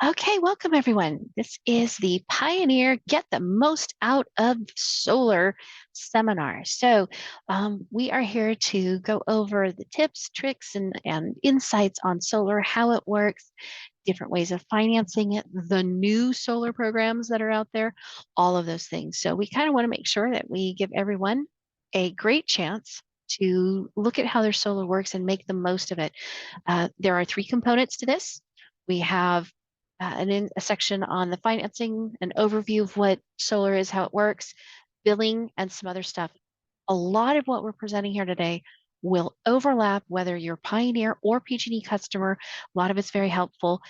Okay, welcome everyone. This is the Pioneer Get the Most Out of Solar seminar. We are here to go over the tips, tricks, and insights on solar, how it works, different ways of financing it, the new solar programs that are out there, all of those things. So we kind of want to make sure that we give everyone a great chance to look at how their solar works and make the most of it. There are three components to this. We have a section on the financing, an overview of what solar is, how it works, billing, and some other stuff. A lot of what we're presenting here today will overlap whether you're Pioneer or PG&E customer. A lot of it's very helpful.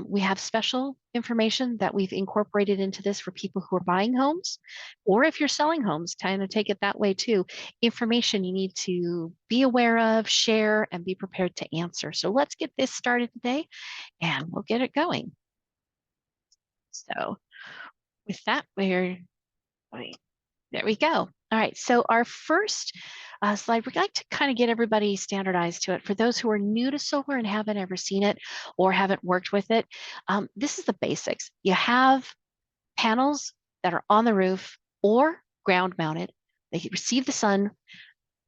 We have special information that we've incorporated into this for people who are buying homes, or if you're selling homes, kind of take it that way too. Information you need to be aware of, share, and be prepared to answer. So let's get this started today and we'll get it going. So with that, there we go. All right, so our first slide, we'd like to kind of get everybody standardized to it. For those who are new to solar and haven't ever seen it or haven't worked with it, this is the basics. You have panels that are on the roof or ground mounted. They receive the sun.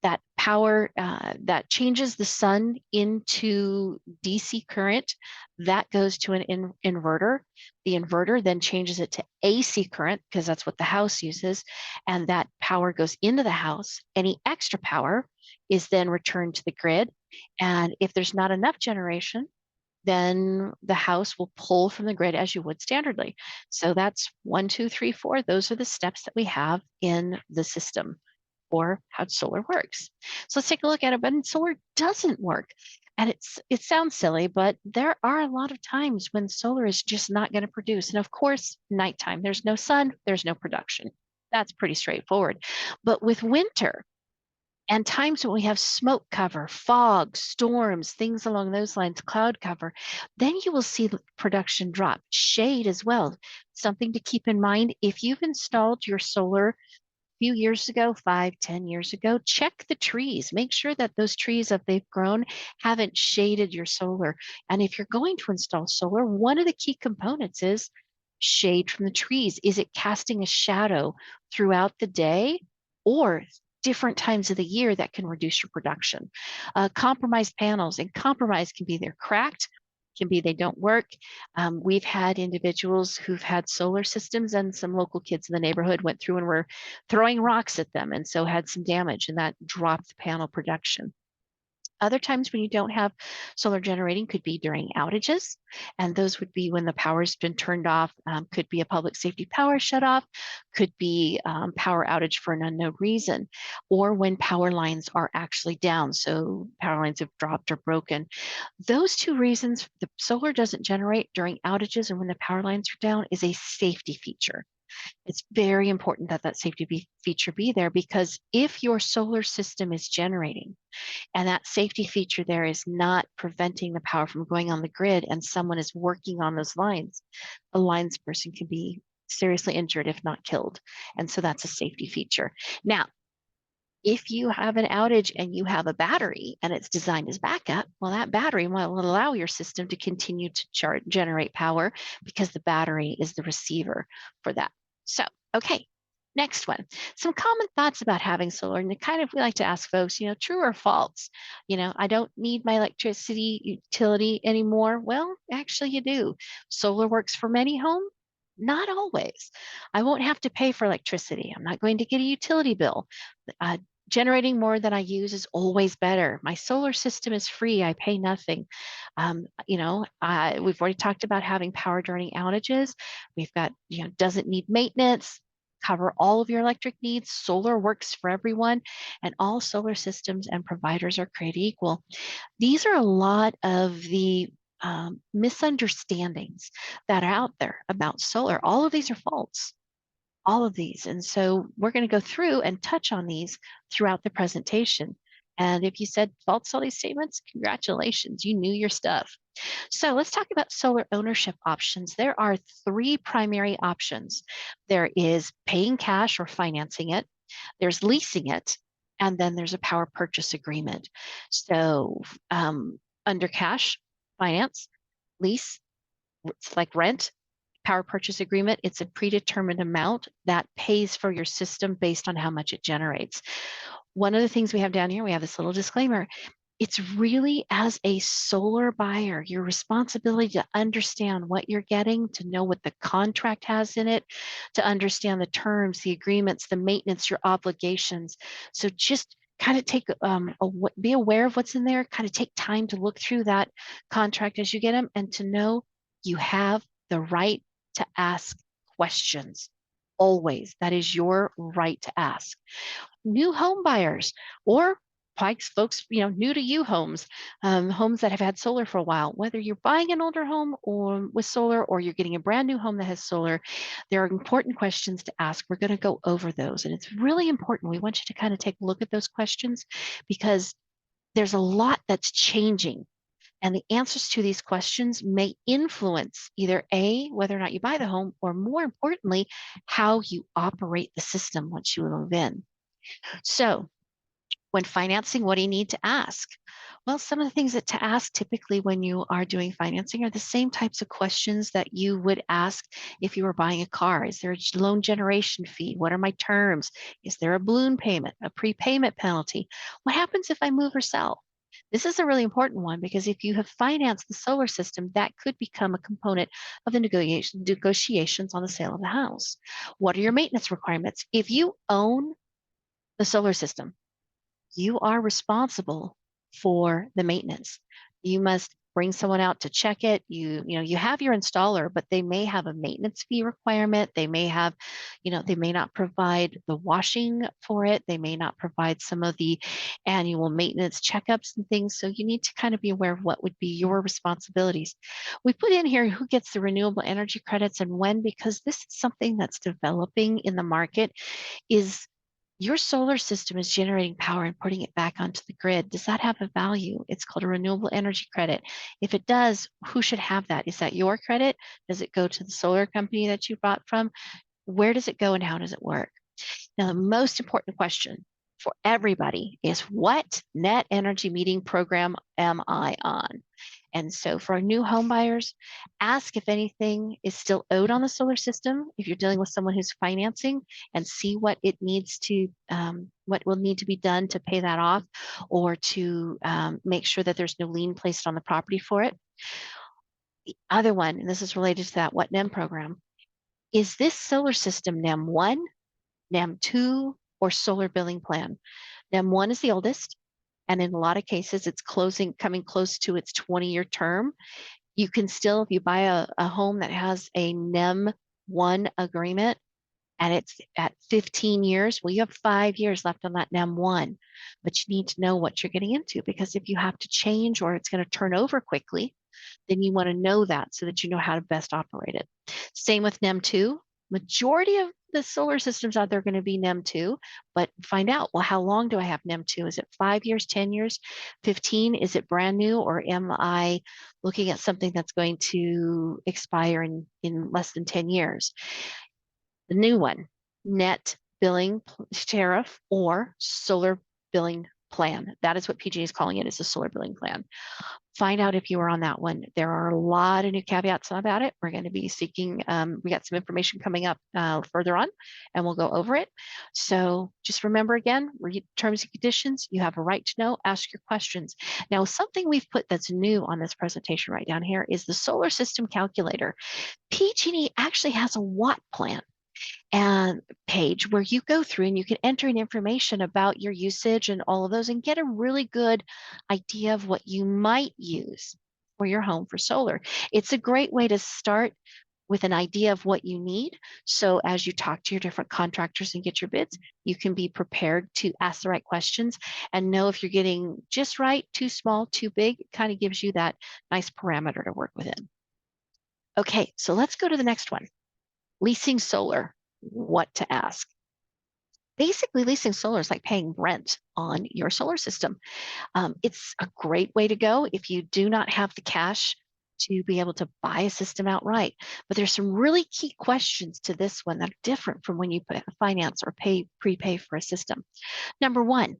That power that changes the sun into DC current, that goes to an inverter. The inverter then changes it to AC current because that's what the house uses, and that power goes into the house. Any extra power is then returned to the grid, and if there's not enough generation, then the house will pull from the grid as you would standardly. So that's 1, 2, 3, 4. Those are the steps that we have in the system or how solar works. So let's take a look at it. But solar doesn't work. And it sounds silly, but there are a lot of times when solar is just not going to produce. And of course, nighttime, there's no sun, there's no production. That's pretty straightforward. But with winter and times when we have smoke cover, fog, storms, things along those lines, cloud cover, then you will see the production drop. Shade as well. Something to keep in mind if you've installed your solar few years ago, 5, 10 years ago, check the trees. Make sure that those trees, if they've grown, haven't shaded your solar. And if you're going to install solar, one of the key components is shade from the trees. Is it casting a shadow throughout the day or different times of the year that can reduce your production? Compromised panels, and compromise can be they're cracked, can be they don't work. We've had individuals who've had solar systems, and some local kids in the neighborhood went through and were throwing rocks at them, and so had some damage, and that dropped the panel production. Other times when you don't have solar generating could be during outages, and those would be when the power's been turned off, could be a public safety power shut off, could be power outage for an unknown reason, or when power lines are actually down, so power lines have dropped or broken. Those two reasons, the solar doesn't generate during outages and when the power lines are down, is a safety feature. It's very important that that safety feature be there, because if your solar system is generating and that safety feature there is not preventing the power from going on the grid and someone is working on those lines, a lines person can be seriously injured, if not killed. And so that's a safety feature. Now, if you have an outage and you have a battery and it's designed as backup, well, that battery will allow your system to continue to generate power because the battery is the receiver for that. So, okay, next one. Some common thoughts about having solar, and kind of we like to ask folks, true or false? I don't need my electricity utility anymore. Well, actually you do. Solar works for many homes. Not always. I won't have to pay for electricity. I'm not going to get a utility bill. Uh, Generating more than I use is always better. My solar system is free. I pay nothing. We've already talked about having power during outages. We've got, doesn't need maintenance, cover all of your electric needs. Solar works for everyone, and all solar systems and providers are created equal. These are a lot of the misunderstandings that are out there about solar. All of these are false, all of these. And so we're going to go through and touch on these throughout the presentation. And if you said false all these statements, congratulations, you knew your stuff. So let's talk about solar ownership options. There are three primary options. There is paying cash or financing it, there's leasing it, and then there's a power purchase agreement. So under cash, finance, lease, it's like rent, power purchase agreement. It's a predetermined amount that pays for your system based on how much it generates. One of the things we have down here, we have this little disclaimer. It's really, as a solar buyer, your responsibility to understand what you're getting, to know what the contract has in it, to understand the terms, the agreements, the maintenance, your obligations. So just kind of take be aware of what's in there, kind of take time to look through that contract as you get them, and to know you have the right to ask questions. Always. That is your right to ask. New home buyers or Pikes folks, new to you homes, homes that have had solar for a while, whether you're buying an older home or with solar, or you're getting a brand new home that has solar, there are important questions to ask. We're going to go over those, and it's really important. We want you to kind of take a look at those questions because there's a lot that's changing. And the answers to these questions may influence either A, whether or not you buy the home, or more importantly, how you operate the system once you move in. So when financing, what do you need to ask? Well, some of the things that to ask typically when you are doing financing are the same types of questions that you would ask if you were buying a car. Is there a loan generation fee? What are my terms? Is there a balloon payment, a prepayment penalty? What happens if I move or sell? This is a really important one because if you have financed the solar system, that could become a component of the negotiations on the sale of the house. What are your maintenance requirements? If you own the solar system, you are responsible for the maintenance. You must bring someone out to check it. You have your installer, but they may have a maintenance fee requirement. They may have, they may not provide the washing for it. They may not provide some of the annual maintenance checkups and things. So you need to kind of be aware of what would be your responsibilities. We put in here who gets the renewable energy credits and when, because this is something that's developing in the market. Is your solar system is generating power and putting it back onto the grid. Does that have a value? It's called a renewable energy credit. If it does, who should have that? Is that your credit? Does it go to the solar company that you bought from? Where does it go and how does it work? Now, the most important question for everybody is what net energy metering program am I on? And so for our new home buyers, ask if anything is still owed on the solar system. If you're dealing with someone who's financing, and see what it needs to, what will need to be done to pay that off, or to make sure that there's no lien placed on the property for it. The other one, and this is related to that what NEM program, is this solar system NEM 1, NEM 2, or solar billing plan? NEM 1 is the oldest. And in a lot of cases, it's coming close to its 20-year term. You can still, if you buy a home that has a NEM 1 agreement and it's at 15 years, well, you have 5 years left on that NEM 1, but you need to know what you're getting into, because if you have to change or it's going to turn over quickly, then you want to know that so that you know how to best operate it. Same with NEM 2. Majority of the solar systems out there are going to be NEM 2, but find out, well, how long do I have NEM 2? Is it 5 years, 10 years, 15? Is it brand new, or am I looking at something that's going to expire in less than 10 years? The new one, net billing tariff or solar billing plan. That is what PG is calling it, is a solar billing plan. Find out if you are on that one. There are a lot of new caveats about it. We're going to be seeking, we got some information coming up further on, and we'll go over it. So just remember again, read terms and conditions. You have a right to know, ask your questions. Now, something we've put that's new on this presentation right down here is the solar system calculator. PG&E actually has a watt plan and page where you go through and you can enter in information about your usage and all of those and get a really good idea of what you might use for your home for solar. It's a great way to start with an idea of what you need. So as you talk to your different contractors and get your bids, you can be prepared to ask the right questions and know if you're getting just right, too small, too big. It kind of gives you that nice parameter to work within. Okay, so let's go to the next one. Leasing solar. What to ask. Basically, leasing solar is like paying rent on your solar system. It's a great way to go if you do not have the cash to be able to buy a system outright. But there's some really key questions to this one that are different from when you finance or prepay for a system. Number one,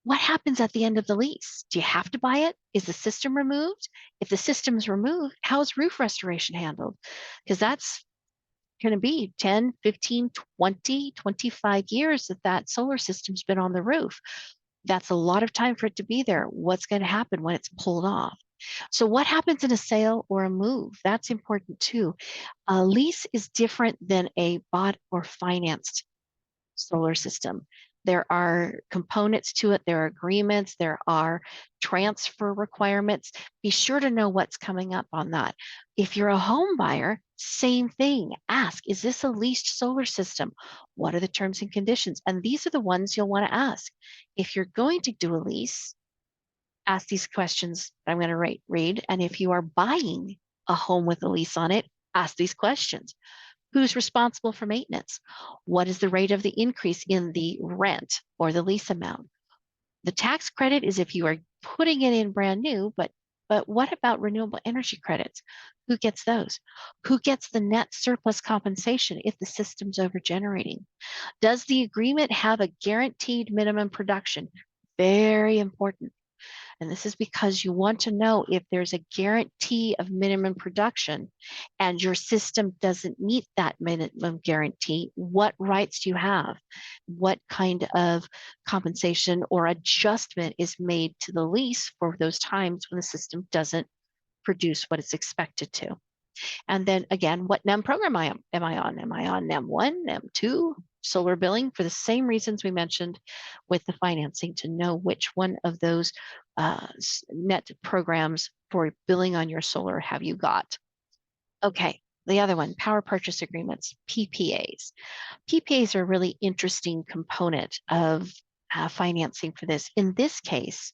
What happens at the end of the lease? Do you have to buy it? Is the system removed? If the system is removed, how's roof restoration handled? Because that's going to be 10, 15, 20, 25 years that that solar system's been on the roof. That's a lot of time for it to be there. What's going to happen when it's pulled off? So, what happens in a sale or a move? That's important too. A lease is different than a bought or financed solar system. There are components to it, there are agreements, there are transfer requirements. Be sure to know what's coming up on that. If you're a home buyer, same thing. Ask, is this a leased solar system? What are the terms and conditions? And these are the ones you'll want to ask. If you're going to do a lease, ask these questions I'm going to read. And if you are buying a home with a lease on it, ask these questions. Who's responsible for maintenance? What is the rate of the increase in the rent or the lease amount? The tax credit is if you are putting it in brand new, but what about renewable energy credits? Who gets those? Who gets the net surplus compensation if the system's overgenerating? Does the agreement have a guaranteed minimum production? Very important. And this is because you want to know if there's a guarantee of minimum production and your system doesn't meet that minimum guarantee, what rights do you have? What kind of compensation or adjustment is made to the lease for those times when the system doesn't produce what it's expected to? And then again, what NEM program am I on? Am I on NEM 1, NEM 2, solar billing for the same reasons we mentioned with the financing to know which one of those net programs for billing on your solar have you got? Okay, the other one, power purchase agreements, PPAs. PPAs are a really interesting component of financing for this. In this case,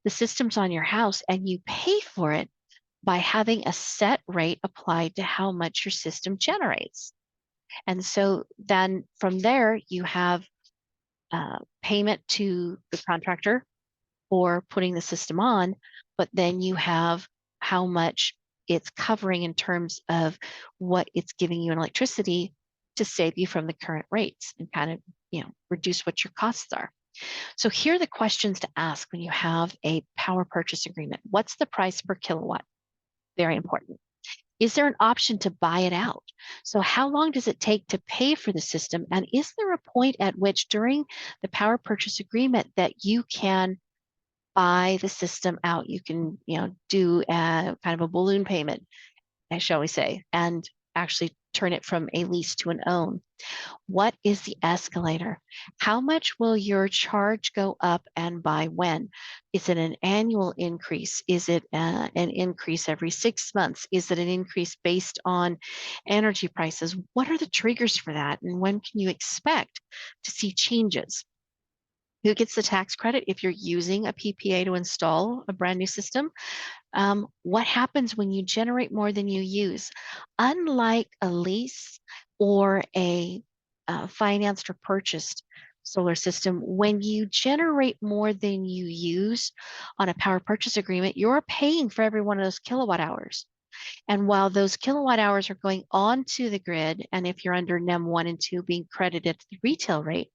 the system's on your house and you pay for it by having a set rate applied to how much your system generates. And so then from there, you have payment to the contractor for putting the system on, but then you have how much it's covering in terms of what it's giving you in electricity to save you from the current rates and kind of, reduce what your costs are. So here are the questions to ask when you have a power purchase agreement. What's the price per kilowatt? Very important. Is there an option to buy it out? So how long does it take to pay for the system? And is there a point at which during the power purchase agreement that you can buy the system out? You can, do a kind of a balloon payment, shall we say, and actually turn it from a lease to an own. What is the escalator? How much will your charge go up and by when? Is it an annual increase? Is it an increase every 6 months? Is it an increase based on energy prices? What are the triggers for that? And when can you expect to see changes? Who gets the tax credit if you're using a PPA to install a brand new system? What happens when you generate more than you use? Unlike a lease or a financed or purchased solar system, when you generate more than you use on a power purchase agreement, you're paying for every one of those kilowatt hours. And while those kilowatt hours are going onto the grid, and if you're under NEM 1 and 2 being credited at the retail rate,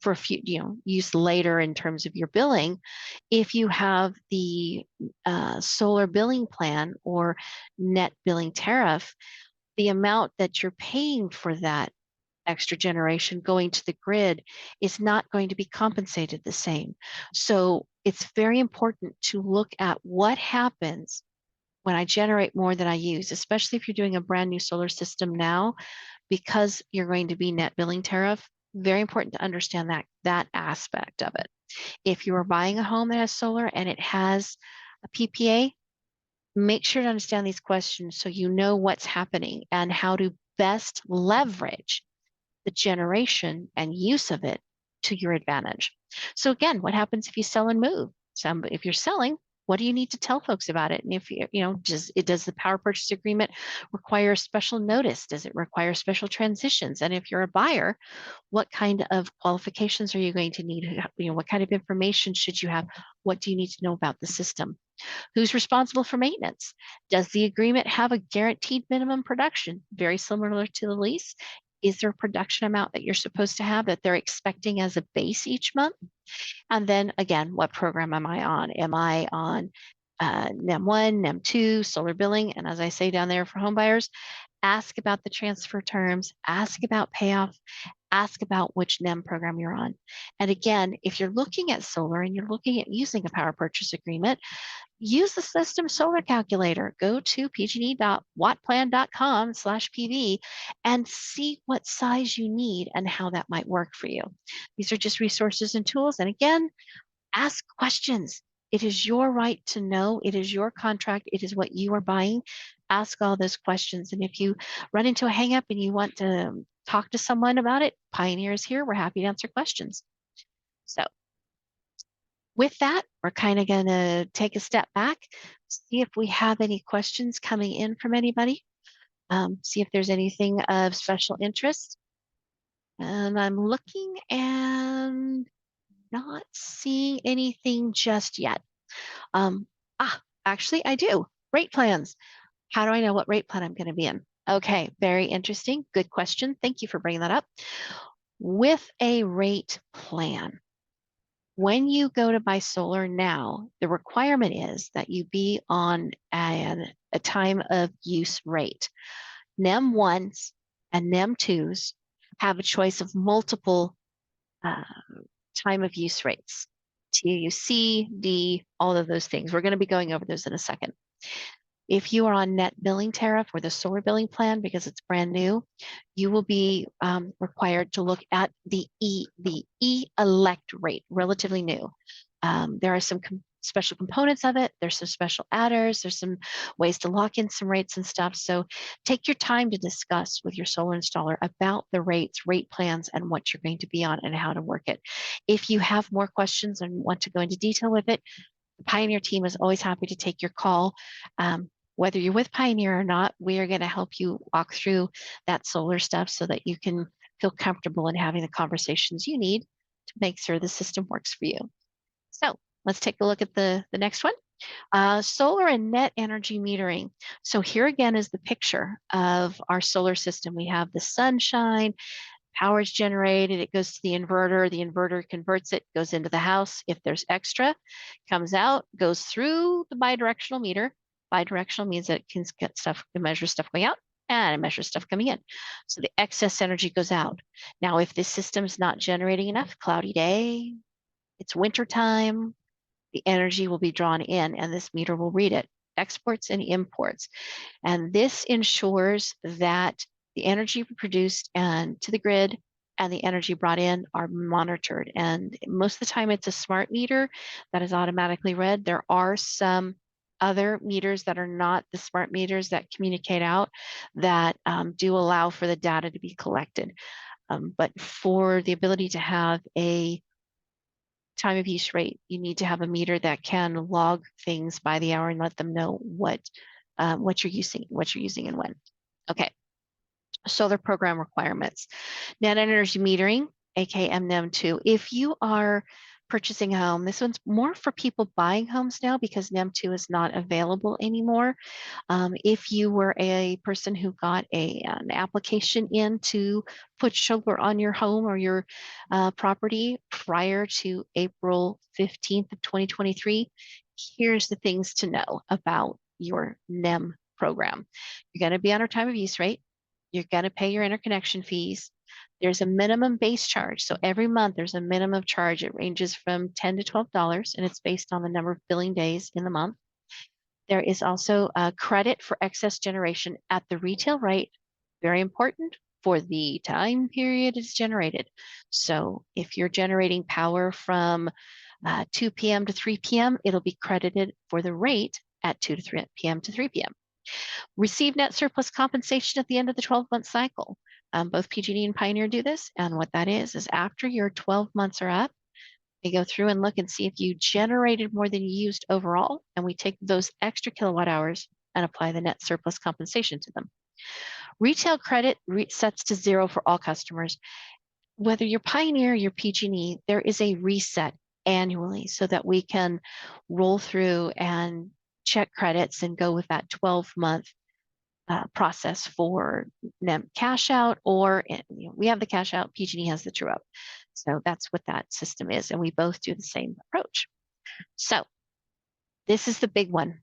for a few, use later in terms of your billing. If you have the solar billing plan or net billing tariff, the amount that you're paying for that extra generation going to the grid is not going to be compensated the same. So it's very important to look at what happens when I generate more than I use, especially if you're doing a brand new solar system now, because you're going to be net billing tariff. Very important to understand that aspect of it. If you are buying a home that has solar and it has a PPA, make sure to understand these questions so you know what's happening and how to best leverage the generation and use of it to your advantage. So again, what happens if you sell and move? If you're selling, what do you need to tell folks about it? And if does the power purchase agreement require special notice? Does it require special transitions? And if you're a buyer, what kind of qualifications are you going to need? What kind of information should you have? What do you need to know about the system? Who's responsible for maintenance? Does the agreement have a guaranteed minimum production? Very similar to the lease. Is there a production amount that you're supposed to have that they're expecting as a base each month? And then again, what program am I on? Am I on NEM 1, NEM 2, solar billing? And as I say down there for home buyers, ask about the transfer terms, ask about payoff, ask about which NEM program you're on. And again, if you're looking at solar and you're looking at using a power purchase agreement, use the system solar calculator. Go to pgne.wattplan.com/PV and see what size you need and how that might work for you. These are just resources and tools. And again, ask questions. It is your right to know. It is your contract. It is what you are buying. Ask all those questions. And if you run into a hangup and you want to talk to someone about it, Pioneer is here. We're happy to answer questions. So with that, we're kind of going to take a step back, see if we have any questions coming in from anybody, see if there's anything of special interest. And I'm looking and not seeing anything just yet. Um, Actually, I do. Rate plans. How do I know what rate plan I'm going to be in? Okay, very interesting. Good question. Thank you for bringing that up. With a rate plan, when you go to buy solar now, the requirement is that you be on a time of use rate. NEM 1s and NEM 2s have a choice of multiple time of use rates. TUC, D, all of those things. We're going to be going over those in a second. If you are on net billing tariff or the solar billing plan, because it's brand new, you will be required to look at the E-elect rate, relatively new. There are some special components of it. There's some special adders. There's some ways to lock in some rates and stuff. So take your time to discuss with your solar installer about the rates, rate plans, and what you're going to be on and how to work it. If you have more questions and want to go into detail with it, the Pioneer team is always happy to take your call. Whether you're with Pioneer or not, we are going to help you walk through that solar stuff so that you can feel comfortable in having the conversations you need to make sure the system works for you. So let's take a look at the next one. Solar and net energy metering. So here again is the picture of our solar system. We have the sunshine, power is generated, it goes to the inverter converts it, goes into the house. If there's extra, comes out, goes through the bidirectional meter. Bidirectional means that it can get stuff, it measures stuff going out and it measures stuff coming in. So the excess energy goes out. Now, if this system's not generating enough, cloudy day, it's winter time, the energy will be drawn in and this meter will read it, exports and imports. And this ensures that the energy produced and to the grid and the energy brought in are monitored. And most of the time it's a smart meter that is automatically read. There are some other meters that are not the smart meters that communicate out that do allow for the data to be collected. But for the ability to have a time of use rate, you need to have a meter that can log things by the hour and let them know what you're using and when. Okay, solar program requirements. Net energy metering, aka NEM2. If you are purchasing a home, this one's more for people buying homes now because NEM2 is not available anymore. If you were a person who got an application in to put solar on your home or your property prior to April 15th of 2023, here's the things to know about your NEM program. You're going to be on our time of use rate. You're going to pay your interconnection fees. There's a minimum base charge. So every month there's a minimum charge. It ranges from $10 to $12, and it's based on the number of billing days in the month. There is also a credit for excess generation at the retail rate, very important, for the time period it's generated. So if you're generating power from 2 p.m. to 3 p.m., it'll be credited for the rate at 2 to 3 p.m. to 3 p.m. Receive net surplus compensation at the end of the 12-month cycle. Both PG&E and Pioneer do this, and what that is after your 12 months are up, we go through and look and see if you generated more than you used overall, and we take those extra kilowatt hours and apply the net surplus compensation to them. Retail credit sets to zero for all customers. Whether you're Pioneer or you're PG&E, there is a reset annually so that we can roll through and check credits and go with that 12-month process for NEM cash out, or we have the cash out, PG&E has the true up. So that's what that system is. And we both do the same approach. So this is the big one.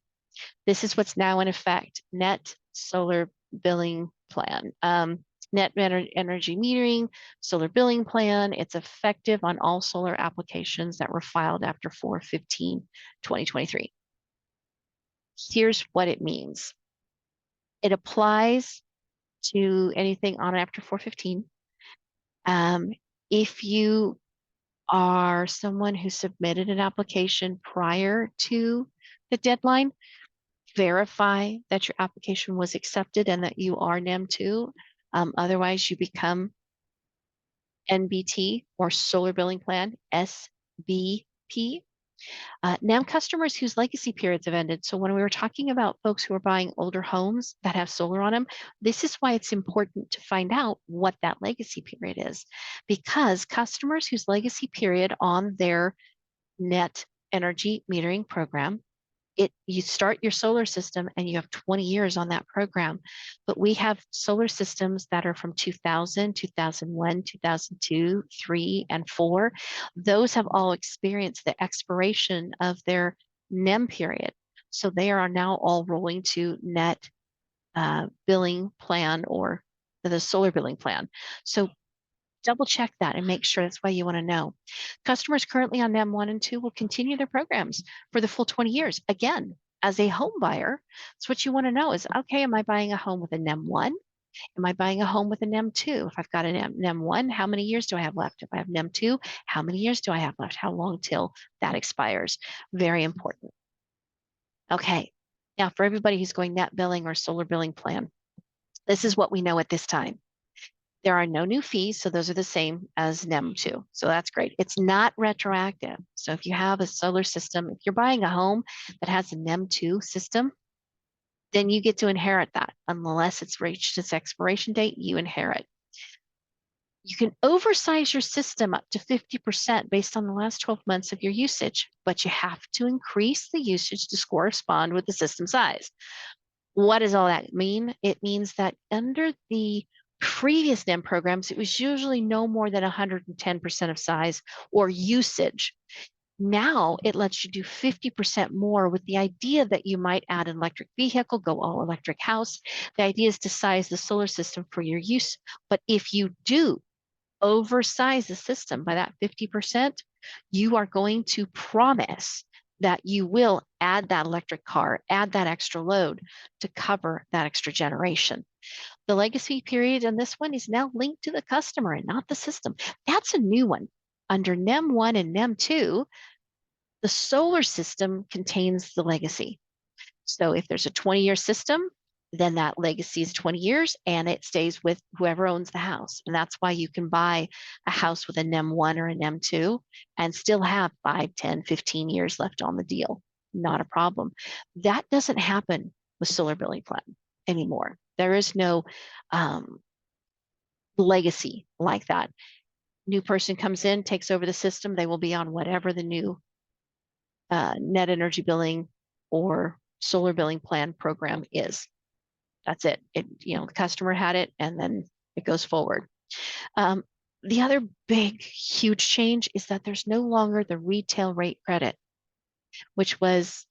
This is what's now in effect, net solar billing plan. Net energy metering, solar billing plan. It's effective on all solar applications that were filed after 4/15/2023. Here's what it means. It applies to anything on after 4/15. If you are someone who submitted an application prior to the deadline, verify that your application was accepted and that you are NEM 2. Otherwise, you become NBT or Solar Billing Plan, SBP. NEM customers whose legacy periods have ended. So when we were talking about folks who are buying older homes that have solar on them, this is why it's important to find out what that legacy period is. Because customers whose legacy period on their net energy metering program, you start your solar system and you have 20 years on that program. But we have solar systems that are from 2000, 2001, 2002, 3, and 4. Those have all experienced the expiration of their NEM period. So they are now all rolling to net billing plan or the solar billing plan. So double check that and make sure. That's why you want to know. Customers currently on NEM 1 and 2 will continue their programs for the full 20 years. Again, as a home buyer, that's what you want to know is, okay, am I buying a home with a NEM 1? Am I buying a home with a NEM 2? If I've got a NEM 1, how many years do I have left? If I have NEM 2, how many years do I have left? How long till that expires? Very important. Okay, now for everybody who's going net billing or solar billing plan, this is what we know at this time. There are no new fees, so those are the same as NEM 2. So that's great. It's not retroactive. So if you have a solar system, if you're buying a home that has a NEM 2 system, then you get to inherit that. Unless it's reached its expiration date, you inherit. You can oversize your system up to 50% based on the last 12 months of your usage, but you have to increase the usage to correspond with the system size. What does all that mean? It means that under the previous NEM programs, it was usually no more than 110% of size or usage. Now it lets you do 50% more with the idea that you might add an electric vehicle, go all electric house. The idea is to size the solar system for your use. But if you do oversize the system by that 50%, you are going to promise that you will add that electric car, add that extra load to cover that extra generation. The legacy period on this one is now linked to the customer and not the system. That's a new one. Under NEM 1 and NEM 2, the solar system contains the legacy. So if there's a 20-year system, then that legacy is 20 years and it stays with whoever owns the house. And that's why you can buy a house with a NEM 1 or a NEM 2 and still have 5, 10, 15 years left on the deal. Not a problem. That doesn't happen with solar billing plan anymore. There is no legacy like that. New person comes in, takes over the system, they will be on whatever the new net energy billing or solar billing plan program is. That's it. The customer had it and then it goes forward. The other big, huge change is that there's no longer the retail rate credit, which was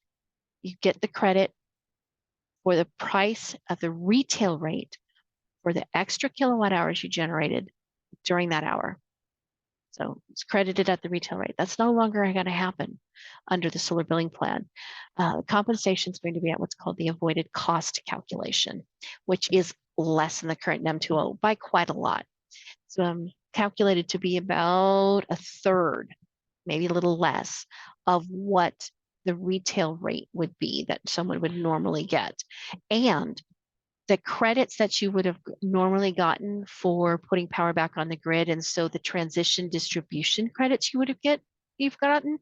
you get the credit for the price of the retail rate for the extra kilowatt hours you generated during that hour. So it's credited at the retail rate. That's no longer going to happen under the solar billing plan. Compensation is going to be at what's called the avoided cost calculation, which is less than the current NEM 2.0 by quite a lot. So calculated to be about a third, maybe a little less, of what the retail rate would be that someone would normally get. And the credits that you would have normally gotten for putting power back on the grid, and so the transition distribution credits you've gotten,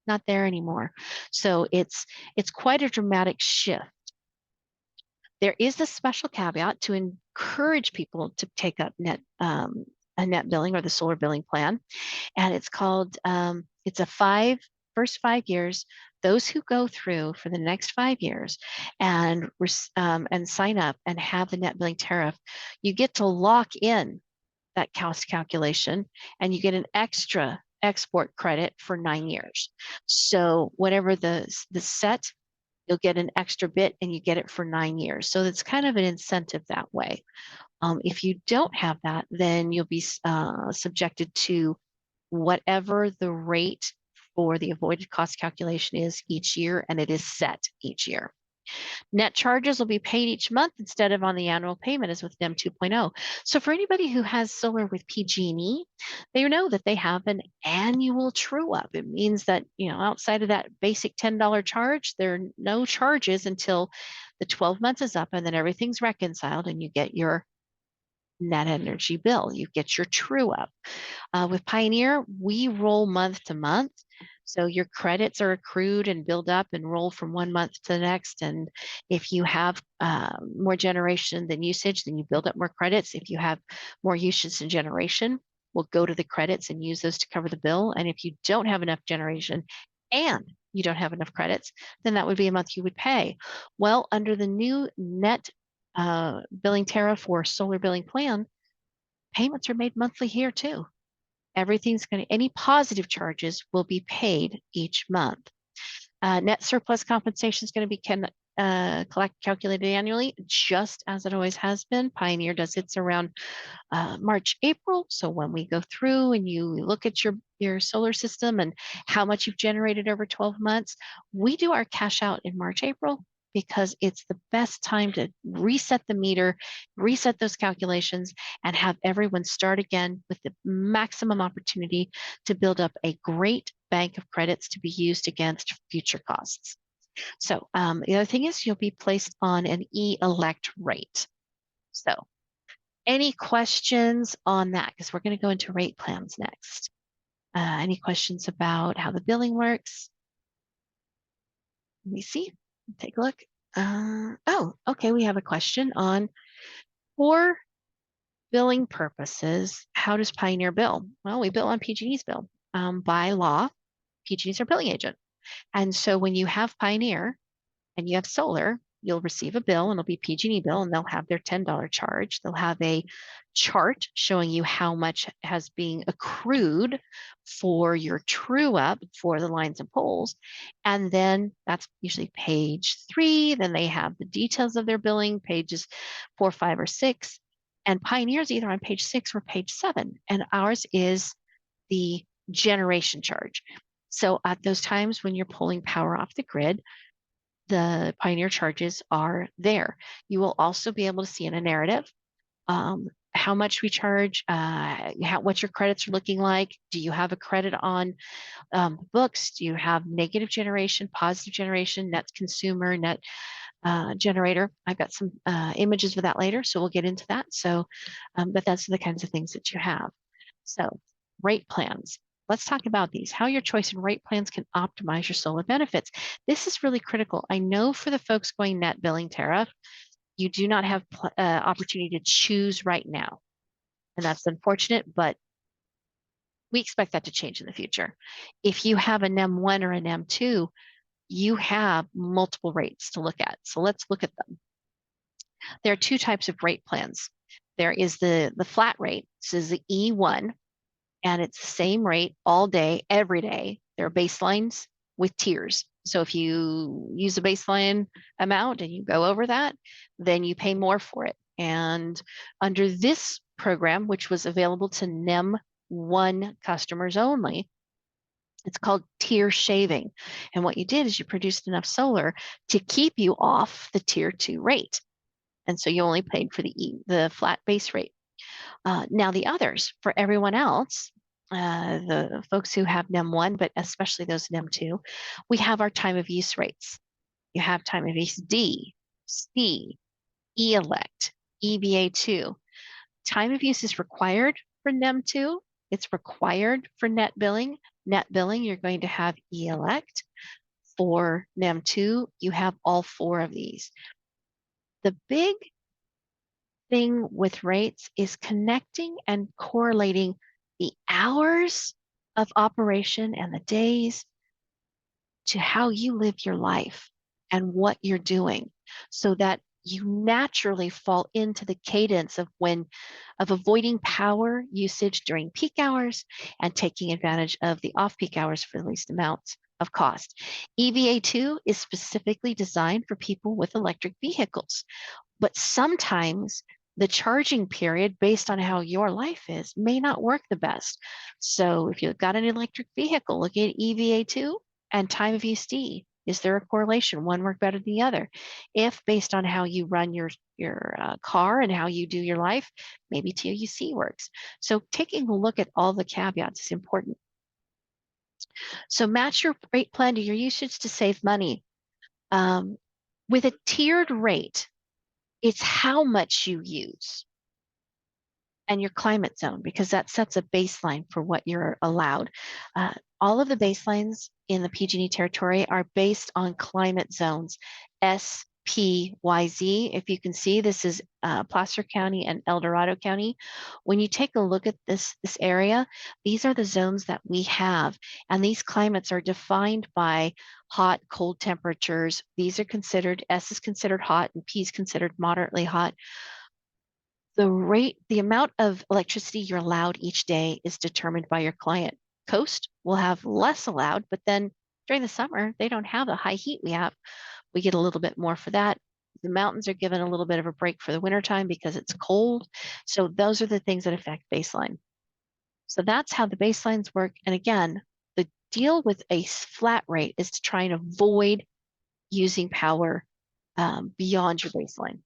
not there anymore. So it's quite a dramatic shift. There is a special caveat to encourage people to take up a net billing or the solar billing plan, and it's called it's a first 5 years. those who go through for the next 5 years and sign up and have the net billing tariff, you get to lock in that cost calculation and you get an extra export credit for 9 years. So whatever the set, you'll get an extra bit and you get it for 9 years. So it's kind of an incentive that way. If you don't have that, then you'll be subjected to whatever the rate for the avoided cost calculation is each year, and it is set each year. Net charges will be paid each month instead of on the annual payment as with NEM 2.0. So for anybody who has solar with PG&E, they know that they have an annual true up. It means that, outside of that basic $10 charge, there are no charges until the 12 months is up and then everything's reconciled and you get your net energy bill. You get your true up. With Pioneer, we roll month to month. So your credits are accrued and build up and roll from one month to the next. And if you have more generation than usage, then you build up more credits. If you have more usage than generation, we'll go to the credits and use those to cover the bill. And if you don't have enough generation and you don't have enough credits, then that would be a month you would pay. Well, under the new net billing tariff or solar billing plan, payments are made monthly here too. Any positive charges will be paid each month. Net surplus compensation is going to be calculated annually, just as it always has been. Pioneer does its around March, April. So when we go through and you look at your solar system and how much you've generated over 12 months, we do our cash out in March, April, because it's the best time to reset the meter, reset those calculations, and have everyone start again with the maximum opportunity to build up a great bank of credits to be used against future costs. So the other thing is you'll be placed on an e-elect rate. So any questions on that? Because we're going to go into rate plans next. Any questions about how the billing works? Let me see. Take a look. Okay. We have a question on, for billing purposes, how does Pioneer bill? Well, we bill on PG&E's bill. By law, PG&E's our billing agent. And so when you have Pioneer and you have solar, you'll receive a bill and it'll be PG&E bill and they'll have their $10 charge. They'll have a chart showing you how much has been accrued for your true up for the lines and poles. And then that's usually page 3. Then they have the details of their billing, pages 4, 5, or 6. And Pioneer's either on page 6 or page 7. And ours is the generation charge. So at those times when you're pulling power off the grid, the Pioneer charges are there. You will also be able to see in a narrative how much we charge, what your credits are looking like. Do you have a credit on books? Do you have negative generation, positive generation, net consumer, net generator? I've got some images of that later, so we'll get into that. So, but that's the kinds of things that you have. So rate plans. Let's talk about these, how your choice in rate plans can optimize your solar benefits. This is really critical. I know for the folks going net billing tariff, you do not have opportunity to choose right now. And that's unfortunate, but we expect that to change in the future. If you have a NEM 1 or a NEM 2, you have multiple rates to look at. So let's look at them. There are two types of rate plans. There is the flat rate. This is the E1. And it's the same rate all day, every day. There are baselines with tiers. So if you use a baseline amount and you go over that, then you pay more for it. And under this program, which was available to NEM 1 customers only, it's called tier shaving. And what you did is you produced enough solar to keep you off the tier 2 rate. And so you only paid for the flat base rate. Now the others, for everyone else, the folks who have NEM 1, but especially those NEM 2, we have our time of use rates. You have time of use D, C, E-elect, EBA2. Time of use is required for NEM 2. It's required for net billing. Net billing, you're going to have E-elect. For NEM 2, you have all 4 of these. The big thing with rates is connecting and correlating the hours of operation and the days to how you live your life and what you're doing so that you naturally fall into the cadence of avoiding power usage during peak hours and taking advantage of the off-peak hours for the least amount of cost. EVA2 is specifically designed for people with electric vehicles, but sometimes the charging period based on how your life is may not work the best. So if you've got an electric vehicle, look at EVA2 and time of use D. Is there a correlation? One work better than the other? If based on how you run your car and how you do your life, maybe TOUC works. So taking a look at all the caveats is important. So match your rate plan to your usage to save money. Um, with a tiered rate, it's how much you use and your climate zone, because that sets a baseline for what you're allowed. All of the baselines in the PG&E territory are based on climate zones, S, P, Y, Z. If you can see, this is Placer County and El Dorado County. When you take a look at this area, these are the zones that we have, and these climates are defined by hot, cold temperatures. These are considered, S is considered hot and P is considered moderately hot. The amount of electricity you're allowed each day is determined by your client. Coast will have less allowed, but then during the summer, they don't have the high heat we have. We get a little bit more for that. The mountains are given a little bit of a break for the wintertime because it's cold. So those are the things that affect baseline. So that's how the baselines work. And again, the deal with a flat rate is to try and avoid using power beyond your baseline.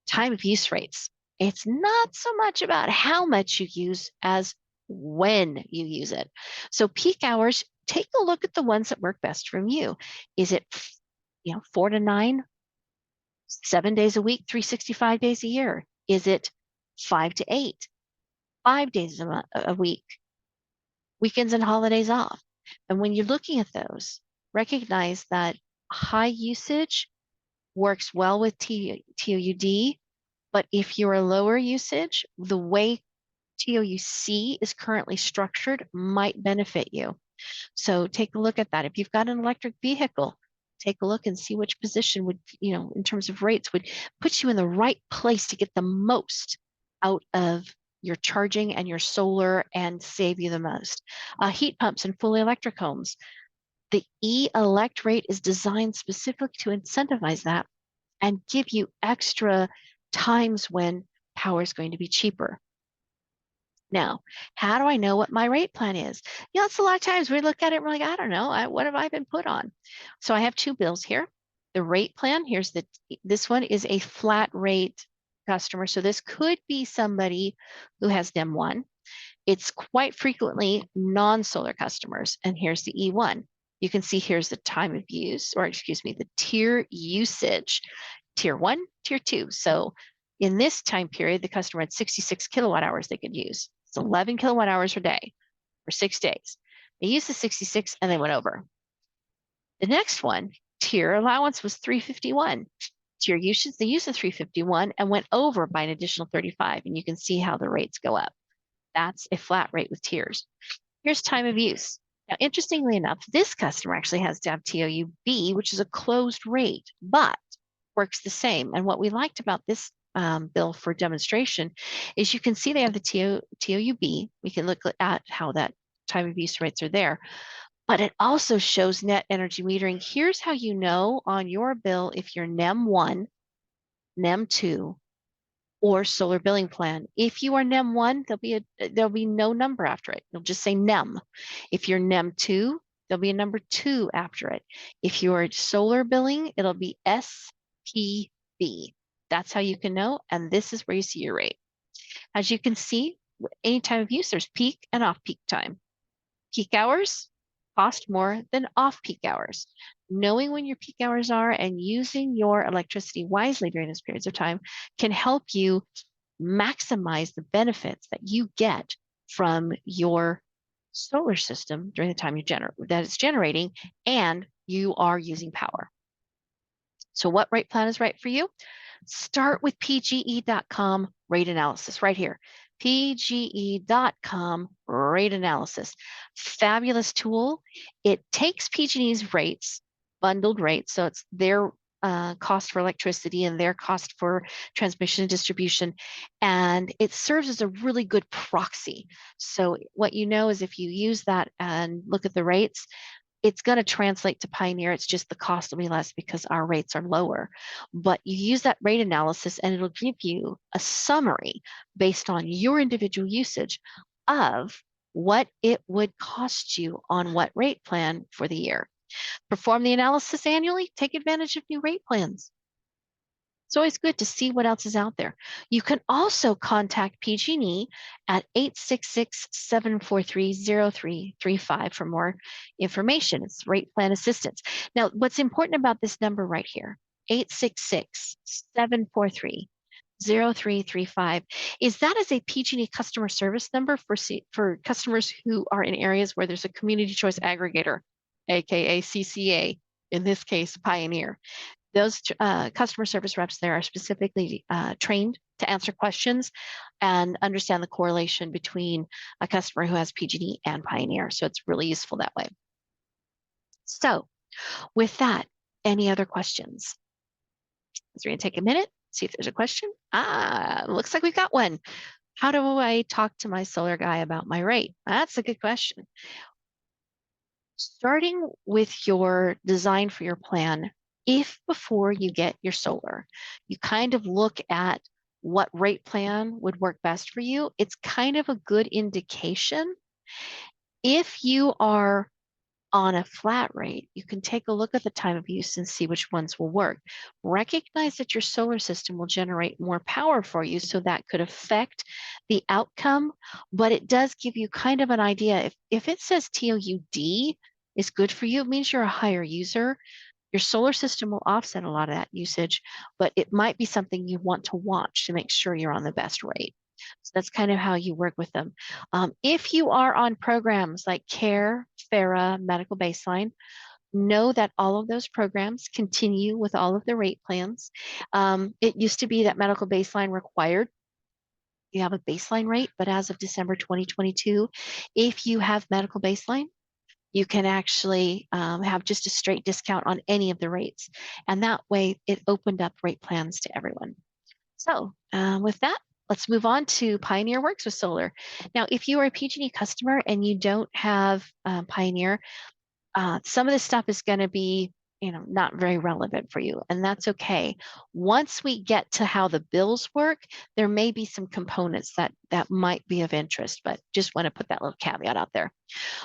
Time of use rates. It's not so much about how much you use as when you use it. So peak hours, take a look at the ones that work best from you. Is it 4 to 9, 7 days a week, 365 days a year? Is it 5 to 8, 5 days a week, weekends and holidays off? And when you're looking at those, recognize that high usage works well with TOUD, but if you're a lower usage, the way TOUC is currently structured might benefit you. So take a look at that. If you've got an electric vehicle, take a look and see which position would, in terms of rates, would put you in the right place to get the most out of your charging and your solar and save you the most. Heat pumps and fully electric homes. The E-elect rate is designed specifically to incentivize that and give you extra times when power is going to be cheaper. Now, how do I know what my rate plan is? It's a lot of times we look at it and we're like, I don't know, what have I been put on? So I have two bills here. The rate plan, this one is a flat rate customer. So this could be somebody who has NEM 1. It's quite frequently non-solar customers. And here's the E1. You can see here's the time of use, or excuse me, the tier usage, tier 1, tier 2. So in this time period, the customer had 66 kilowatt hours they could use. It's 11 kilowatt hours per day for 6 days. They used the 66 and they went over. The next one, tier allowance, was 351. Tier usage, they used the 351 and went over by an additional 35. And you can see how the rates go up. That's a flat rate with tiers. Here's time of use. Now, interestingly enough, this customer actually has to have TOUB, which is a closed rate, but works the same. And what we liked about this bill for demonstration is you can see they have the TOUB. We can look at how that time of use rates are there, but it also shows net energy metering. Here's how you know on your bill if you're NEM 1, NEM 2, or solar billing plan. If you are NEM 1, there'll be no number after it. You'll just say NEM. If you're NEM 2, there'll be a number 2 after it. If you're solar billing, it'll be SPB. That's how you can know, and this is where you see your rate. As you can see, any time of use, there's peak and off-peak time. Peak hours cost more than off-peak hours. Knowing when your peak hours are and using your electricity wisely during those periods of time can help you maximize the benefits that you get from your solar system during the time that it's generating and you are using power. So what rate plan is right for you? Start with pge.com rate analysis right here. pge.com rate analysis. Fabulous tool. It takes PG&E's rates, bundled rates, so it's their cost for electricity and their cost for transmission and distribution, and it serves as a really good proxy. So what you know is if you use that and look at the rates, it's going to translate to Pioneer. It's just the cost will be less because our rates are lower. But you use that rate analysis and it'll give you a summary based on your individual usage of what it would cost you on what rate plan for the year. Perform the analysis annually, take advantage of new rate plans. It's always good to see what else is out there. You can also contact PG&E at 866-743-0335 for more information. It's rate plan assistance. Now, what's important about this number right here, 866-743-0335, is that is a PG&E customer service number for customers who are in areas where there's a community choice aggregator, aka CCA, in this case, Pioneer. Those customer service reps there are specifically trained to answer questions and understand the correlation between a customer who has PG&E and Pioneer. So it's really useful that way. So with that, any other questions? So we're going to take a minute, see if there's a question. Looks like we've got one. How do I talk to my solar guy about my rate? That's a good question. Starting with your design for your plan, if before you get your solar, you kind of look at what rate plan would work best for you, it's kind of a good indication. If you are on a flat rate, you can take a look at the time of use and see which ones will work. Recognize that your solar system will generate more power for you, so that could affect the outcome, but it does give you kind of an idea. If it says TOUD is good for you, it means you're a higher user. Your solar system will offset a lot of that usage, but it might be something you want to watch to make sure you're on the best rate. So that's kind of how you work with them. If you are on programs like CARE, FARA, Medical Baseline, know that all of those programs continue with all of the rate plans. It used to be that Medical Baseline required you have a baseline rate, but as of December 2022, if you have Medical Baseline, you can actually have just a straight discount on any of the rates. And that way it opened up rate plans to everyone. So with that, let's move on to Pioneer Works with Solar. Now, if you are a PG&E customer and you don't have Pioneer, some of this stuff is going to be not very relevant for you, and that's okay. Once we get to how the bills work, there may be some components that might be of interest, but just want to put that little caveat out there.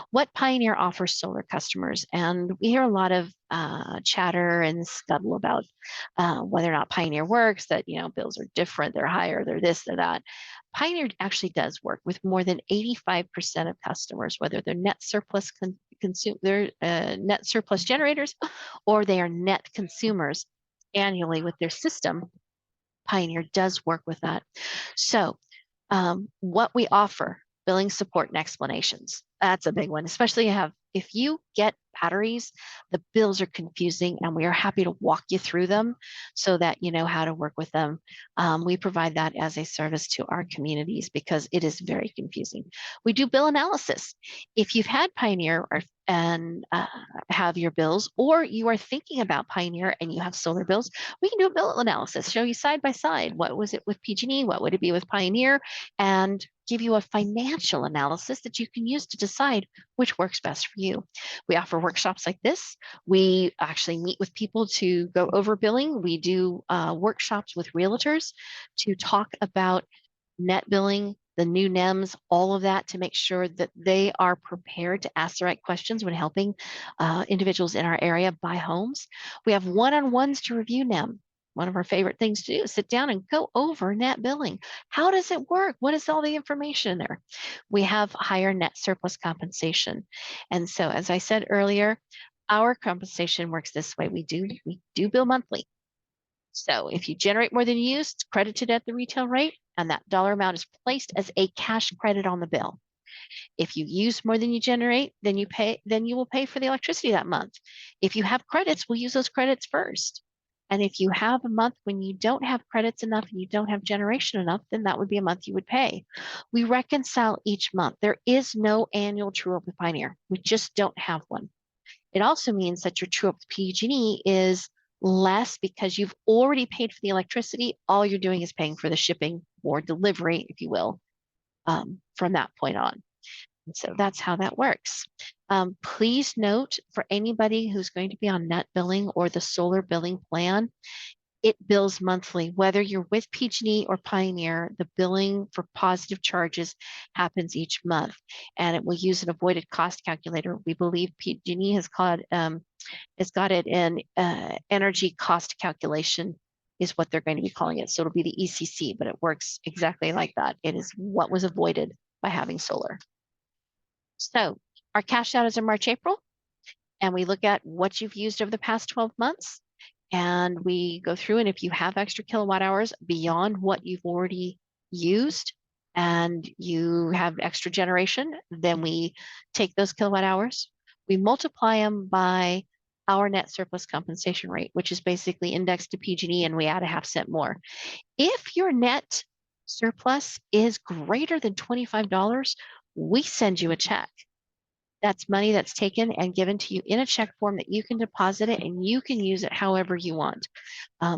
What Pioneer offers solar customers, and we hear a lot of chatter and scuttle about whether or not Pioneer works, that bills are different, they're higher, they're this, they're that. Pioneer actually does work with more than 85% of customers, whether they're net surplus net surplus generators or they are net consumers annually with their system. Pioneer does work with that. So what we offer, billing support and explanations. That's a big one, especially if you get batteries, the bills are confusing, and we are happy to walk you through them so that you know how to work with them. We provide that as a service to our communities because it is very confusing. We do bill analysis. If you've had Pioneer and have your bills, or you are thinking about Pioneer and you have solar bills, we can do a bill analysis, show you side by side. What was it with PG&E? What would it be with Pioneer? And give you a financial analysis that you can use to decide which works best for you. We offer workshops like this. We actually meet with people to go over billing. We do workshops with realtors to talk about net billing, the new NEMs, all of that, to make sure that they are prepared to ask the right questions when helping individuals in our area buy homes. We have one-on-ones to review NEM. One of our favorite things to do is sit down and go over net billing. How does it work? What is all the information in there? We have higher net surplus compensation. And so, as I said earlier, our compensation works this way. We do bill monthly. So if you generate more than you use, it's credited at the retail rate, and that dollar amount is placed as a cash credit on the bill. If you use more than you generate, then you will pay for the electricity that month. If you have credits, we'll use those credits first. And if you have a month when you don't have credits enough and you don't have generation enough, then that would be a month you would pay. We reconcile each month. There is no annual true up with Pioneer. We just don't have one. It also means that your true up with PG&E is less because you've already paid for the electricity. All you're doing is paying for the shipping or delivery, if you will, from that point on. And so that's how that works. Please note for anybody who's going to be on net billing or the solar billing plan, it bills monthly. Whether you're with PG&E or Pioneer, the billing for positive charges happens each month, and it will use an avoided cost calculator. We believe PG&E has got it in energy cost calculation is what they're going to be calling it. So it'll be the ECC, but it works exactly like that. It is what was avoided by having solar. So our cash out is in March, April, and we look at what you've used over the past 12 months. And we go through, and if you have extra kilowatt hours beyond what you've already used and you have extra generation, then we take those kilowatt hours, we multiply them by our net surplus compensation rate, which is basically indexed to PG&E, and we add a half cent more. If your net surplus is greater than $25, we send you a check. That's money that's taken and given to you in a check form that you can deposit it and you can use it however you want.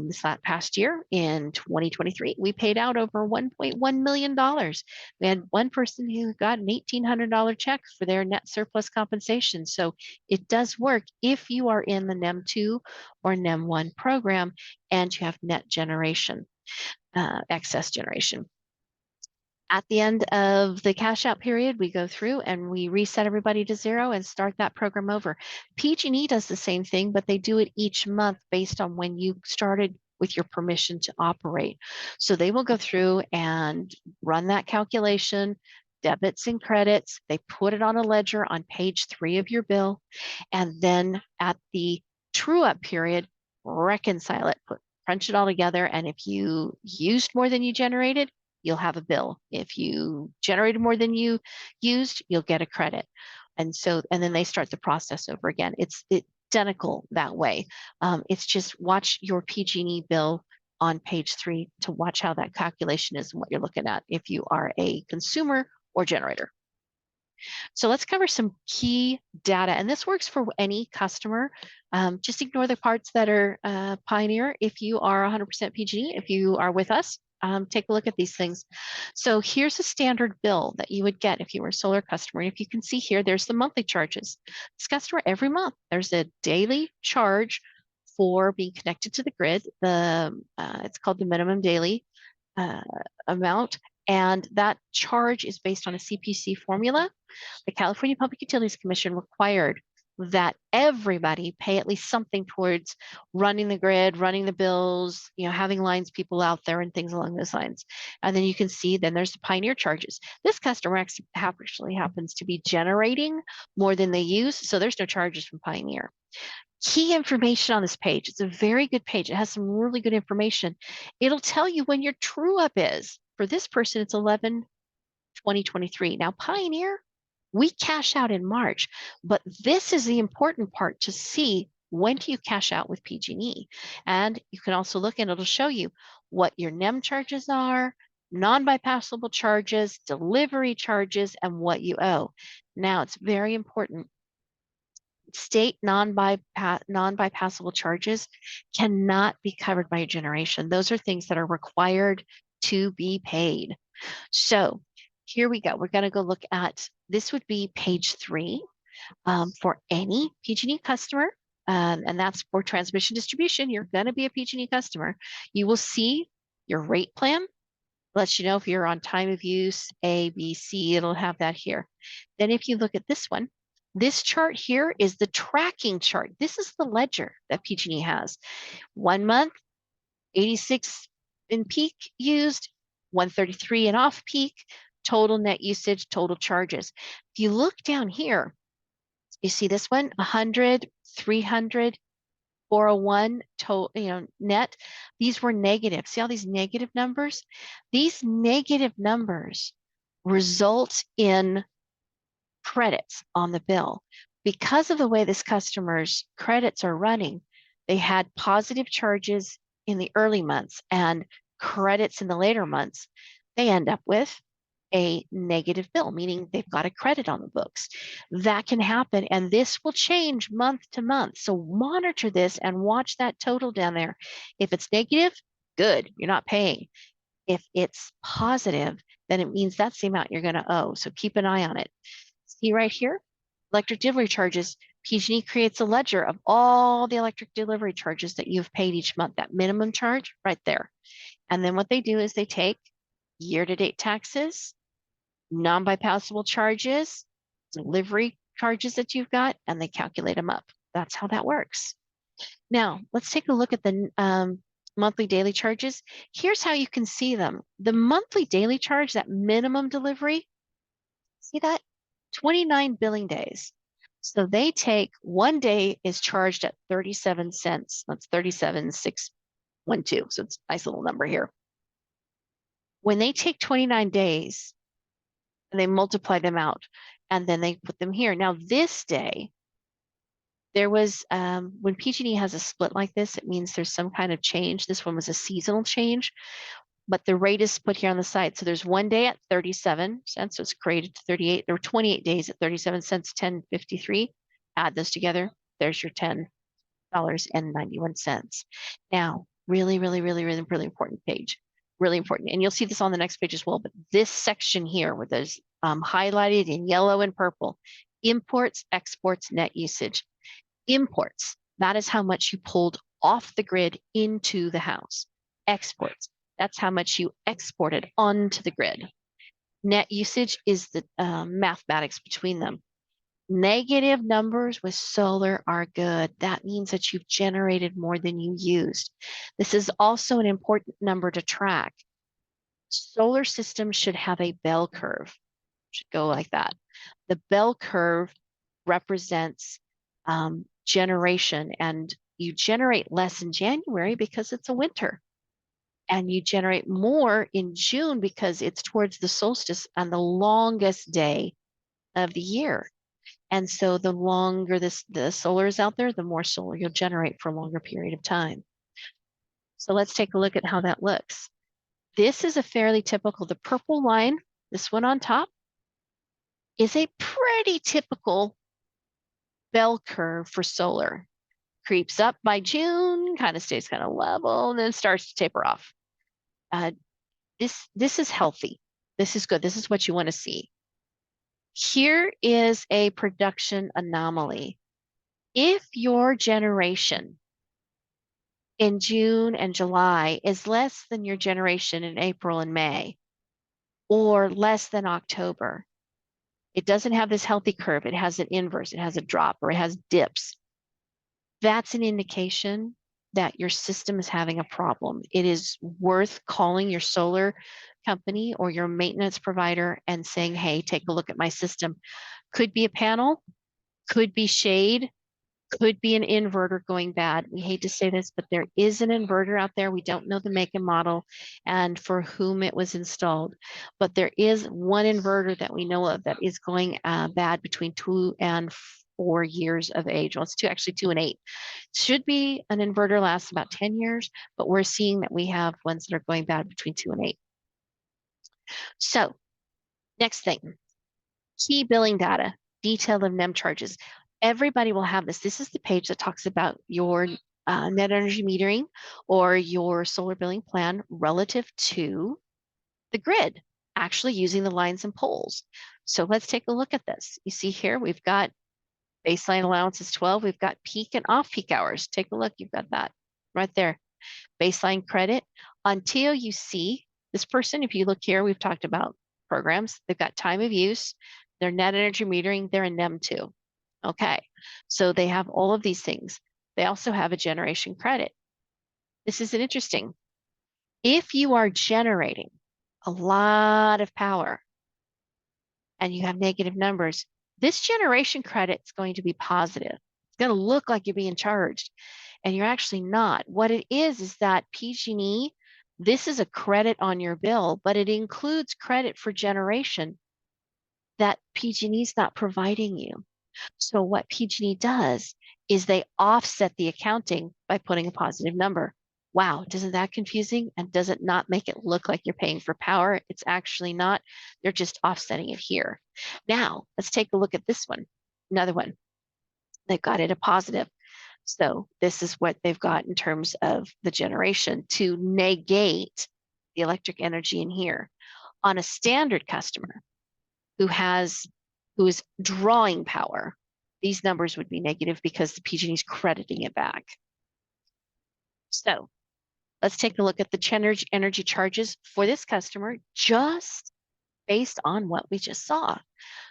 This past year in 2023, we paid out over $1.1 million. We had one person who got an $1,800 check for their net surplus compensation. So it does work if you are in the NEM 2 or NEM 1 program and you have net generation, excess generation. At the end of the cash out period, we go through and we reset everybody to zero and start that program over. PG&E does the same thing, but they do it each month based on when you started with your permission to operate. So they will go through and run that calculation, debits and credits. They put it on a ledger on page 3 of your bill. And then at the true up period, reconcile it, crunch it all together. And if you used more than you generated, you'll have a bill. If you generated more than you used, you'll get a credit. And then they start the process over again. It's identical that way. It's just watch your PG&E bill on page 3 to watch how that calculation is and what you're looking at if you are a consumer or generator. So let's cover some key data, and this works for any customer. Just ignore the parts that are Pioneer if you are 100% PG&E. If you are with us, take a look at these things. So here's a standard bill that you would get if you were a solar customer. And if you can see here, there's the monthly charges. This customer every month, there's a daily charge for being connected to the grid. It's called the minimum daily amount. And that charge is based on a CPC formula. The California Public Utilities Commission required that everybody pay at least something towards running the grid, running the bills, having lines people out there and things along those lines. And then you can see then there's the Pioneer charges. This customer actually happens to be generating more than they use, so there's no charges from Pioneer. Key information on this page. It's a very good page. It has some really good information. It'll tell you when your true up is. For this person, it's 11/2023. Now, Pioneer, we cash out in March, but this is the important part to see when do you cash out with PG&E. And you can also look and it'll show you what your NEM charges are, non-bypassable charges, delivery charges, and what you owe. Now, it's very important. State non-bypassable charges cannot be covered by your generation. Those are things that are required to be paid. So here we go. We're going to go look at, this would be page 3 for any PG&E customer, and that's for transmission distribution. You're going to be a PG&E customer. You will see your rate plan. Lets you know if you're on time of use, A, B, C, it'll have that here. Then if you look at this one, this chart here is the tracking chart. This is the ledger that PG&E has. 1 month, 86 in peak used, 133 in off peak, total net usage, total charges. If you look down here, you see this one, 100, 300, 401 total, net. These were negative. See all these negative numbers? These negative numbers result in credits on the bill. Because of the way this customer's credits are running, they had positive charges in the early months and credits in the later months, they end up with a negative bill, meaning they've got a credit on the books. That can happen, and this will change month to month. So monitor this and watch that total down there. If it's negative, good, you're not paying. If it's positive, then it means that's the amount you're going to owe. So keep an eye on it. See right here, electric delivery charges. PG&E creates a ledger of all the electric delivery charges that you've paid each month, that minimum charge right there. And then what they do is they take year-to-date taxes, non-bypassable charges, delivery charges that you've got, and they calculate them up. That's how that works. Now, let's take a look at the monthly daily charges. Here's how you can see them. The monthly daily charge, that minimum delivery, see that? 29 billing days. So they take 1 day is charged at 37 cents. That's 37,612. So it's a nice little number here. When they take 29 days and they multiply them out and then they put them here. Now this day, there was, when PG&E has a split like this, it means there's some kind of change. This one was a seasonal change, but the rate is put here on the side. So there's 1 day at 37 cents. So it's created to 38. There were 28 days at 37 cents, 10.53. Add those together. There's your $10.91. Now, really, really, really, really, really important page. Really important. And you'll see this on the next page as well. But this section here with those highlighted in yellow and purple, imports, exports, net usage. Imports, that is how much you pulled off the grid into the house. Exports, that's how much you exported onto the grid. Net usage is the mathematics between them. Negative numbers with solar are good. That means that you've generated more than you used. This is also an important number to track. Solar systems should have a bell curve. Should go like that. The bell curve represents generation, and you generate less in January because it's a winter, and you generate more in June because it's towards the solstice and the longest day of the year. And so the longer the solar is out there, the more solar you'll generate for a longer period of time. So let's take a look at how that looks. This is a fairly typical, the purple line, this one on top, is a pretty typical bell curve for solar. Creeps up by June, kind of stays kind of level, and then starts to taper off. This is healthy. This is good. This is what you want to see. Here is a production anomaly. If your generation in June and July is less than your generation in April and May, or less than October, it doesn't have this healthy curve. It has an inverse, it has a drop, or it has dips. That's an indication that your system is having a problem. It is worth calling your solar company or your maintenance provider and saying, hey, take a look at my system. Could be a panel, could be shade, could be an inverter going bad. We hate to say this, but there is an inverter out there. We don't know the make and model and for whom it was installed, but there is one inverter that we know of that is going bad between 2 and 4 years of age. Well, it's actually 2 and 8. Should be an inverter lasts about 10 years, but we're seeing that we have ones that are going bad between 2 and 8. So next thing, key billing data, detail of NEM charges. Everybody will have this. This is the page that talks about your net energy metering or your solar billing plan relative to the grid, actually using the lines and poles. So let's take a look at this. You see here, we've got baseline allowance is 12. We've got peak and off peak hours. Take a look. You've got that right there. Baseline credit until you see this person. If you look here, we've talked about programs. They've got time of use, their net energy metering, they're in NEM 2. Okay, so they have all of these things. They also have a generation credit. This is interesting. If you are generating a lot of power and you have negative numbers, this generation credit is going to be positive. It's going to look like you're being charged, and you're actually not. What it is that PG&E, this is a credit on your bill, but it includes credit for generation that PG&E is not providing you. So what PG&E does is they offset the accounting by putting a positive number. Wow, isn't that confusing? And does it not make it look like you're paying for power? It's actually not. They're just offsetting it here. Now, let's take a look at this one. Another one. They've got it a positive. So this is what they've got in terms of the generation to negate the electric energy in here. On a standard customer who is drawing power, these numbers would be negative because the PG&E is crediting it back. So let's take a look at the energy charges for this customer just based on what we just saw.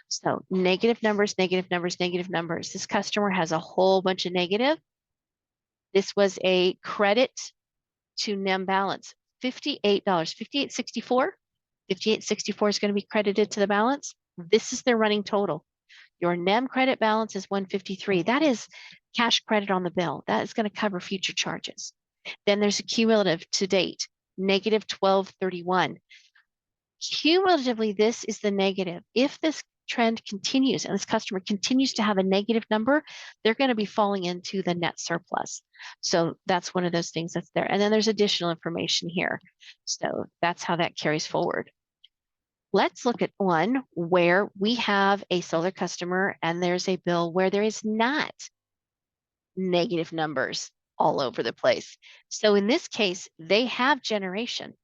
So negative numbers, negative numbers, negative numbers. This customer has a whole bunch of negative. This was a credit to NEM balance, $58, $58.64. $58.64 is going to be credited to the balance. This is their running total. Your NEM credit balance is $153. That is cash credit on the bill. That is going to cover future charges. Then there's a cumulative to date, negative $12.31. Cumulatively, this is the negative. If this trend continues and this customer continues to have a negative number, they're going to be falling into the net surplus. So that's one of those things that's there. And then there's additional information here. So that's how that carries forward. Let's look at one where we have a solar customer and there's a bill where there is not negative numbers all over the place. So in this case, they have generation,